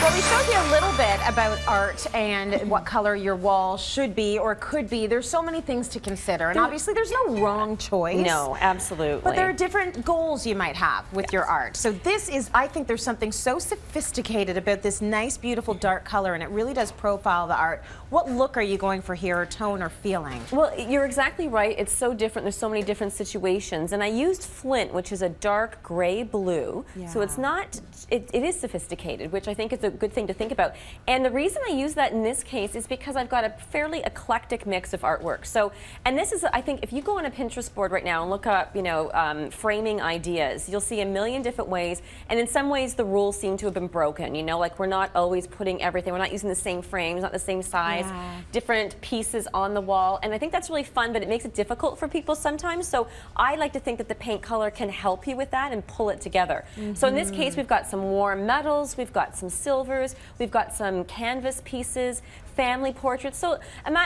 Well, we showed you a little bit about art and what color your wall should be or could be. There's so many things to consider, and obviously there's no wrong choice. No, absolutely. But there are different goals you might have with your art. So this is, I think there's something so sophisticated about this nice, beautiful dark color, and it really does profile the art. What look are you going for here, or tone or feeling? Well, you're exactly right. It's so different. There's so many different situations. And I used flint, which is a dark gray blue. Yeah. So it's not, it is sophisticated, which I think is a good thing to think about. And the reason I use that in this case is because I've got a fairly eclectic mix of artwork. So, and this is, I think, if you go on a Pinterest board right now and look up, you know, framing ideas, you'll see a million different ways. And in some ways, the rules seem to have been broken. You know, like we're not always putting everything, we're not using the same frames, not the same size, different pieces on the wall. And I think that's really fun, but it makes it difficult for people sometimes. So I like to think that the paint color can help you with that and pull it together. So in this case, we've got some warm metals, we've got some silvers, we've got some canvas pieces, family portraits. So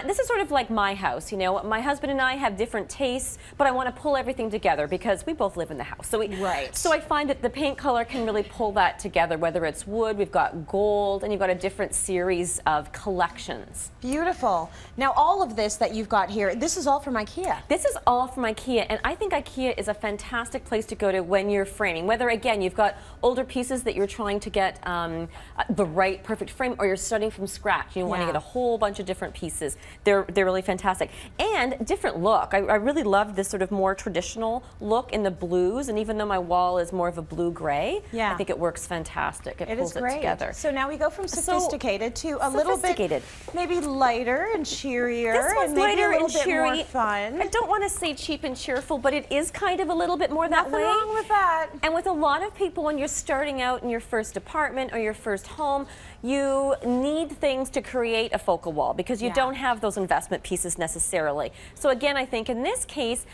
this is sort of like my house, you know. My husband and I have different tastes, but I want to pull everything together because we both live in the house. So so I find that the paint color can really pull that together, whether it's wood, we've got gold, and you've got a different series of collections. Beautiful. Now all of this that you've got here, this is all from IKEA. This is all from IKEA, and I think IKEA is a fantastic place to go to when you're framing. Whether, again, you've got older pieces that you're trying to get the right perfect frame, or you're starting from scratch. You want to get a whole bunch of different pieces. They're really fantastic. And different look. I really love this sort of more traditional look in the blues, and even though my wall is more of a blue-gray, I think it works fantastic. It pulls it together. So now we go from sophisticated to a little bit maybe lighter and cheerier. This one's and maybe lighter a little and bit cheery. more fun. I don't want to say cheap and cheerful, but it is kind of a little bit more that way. Nothing wrong with that. And with a lot of people, when you're starting out in your first apartment or your first home, you need things to create a focal wall because you don't have those investment pieces necessarily. So again, I think in this case,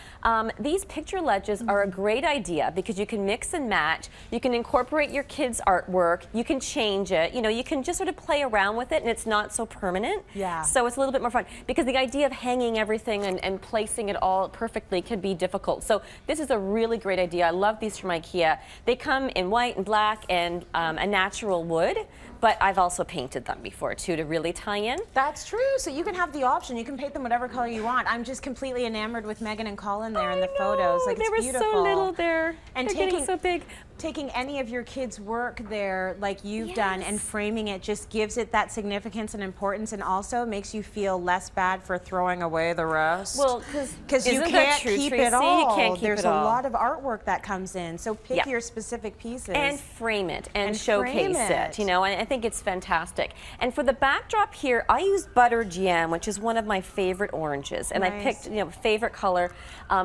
these picture ledges are a great idea because you can mix and match. You can incorporate your kids' artwork. You can change it. You know, you can just sort of play around with it, and it's not so permanent. So it's a little bit more fun because the idea of hanging everything and placing it all perfectly can be difficult. So this is a really great idea. I love these from IKEA. They come in white and black and a natural wood, but I've also painted them before too to really tie in. That's true. So you can have the option. You can paint them whatever color you want. I'm just completely enamored with Megan and Colin there in the photos. Like, they were beautiful. so little there. And they're getting so big. Taking any of your kids' work there like you've done and framing it just gives it that significance and importance, and also makes you feel less bad for throwing away the rest. Well, because you can't keep it all. You can't keep There's it all. a lot of artwork that comes in, so pick your specific pieces. And frame it and showcase it, you know, and I think it's fantastic. And for the backdrop here, I used butter jam, which is one of my favorite oranges, and I picked, you know, favorite color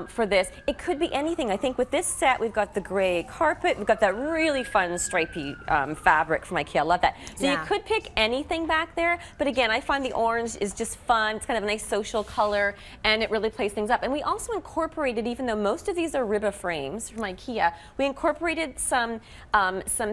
for this. It could be anything. I think with this set, we've got the gray carpet, we've got that really fun stripy fabric from IKEA. I love that. So you could pick anything back there, but again, I find the orange is just fun. It's kind of a nice social color, and it really plays things up. And we also incorporated, even though most of these are Riba frames from IKEA, we incorporated some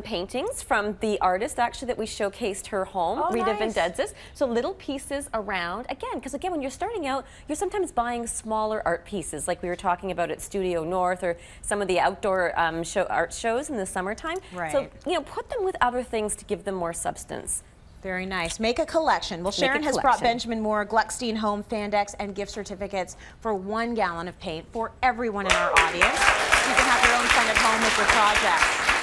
paintings from the artist actually that we showcased her home, Rita Vendedzis. So little pieces around, again, because again, when you're starting out, you're sometimes buying smaller art pieces, like we were talking about at Studio North or some of the outdoor art shows in the summertime. So, you know, put them with other things to give them more substance. Very nice. Make a collection. Well, Sharon has brought Benjamin Moore Gluckstein Home fan decks and gift certificates for 1 gallon of paint for everyone in our audience. You can have your own fun at home with your projects.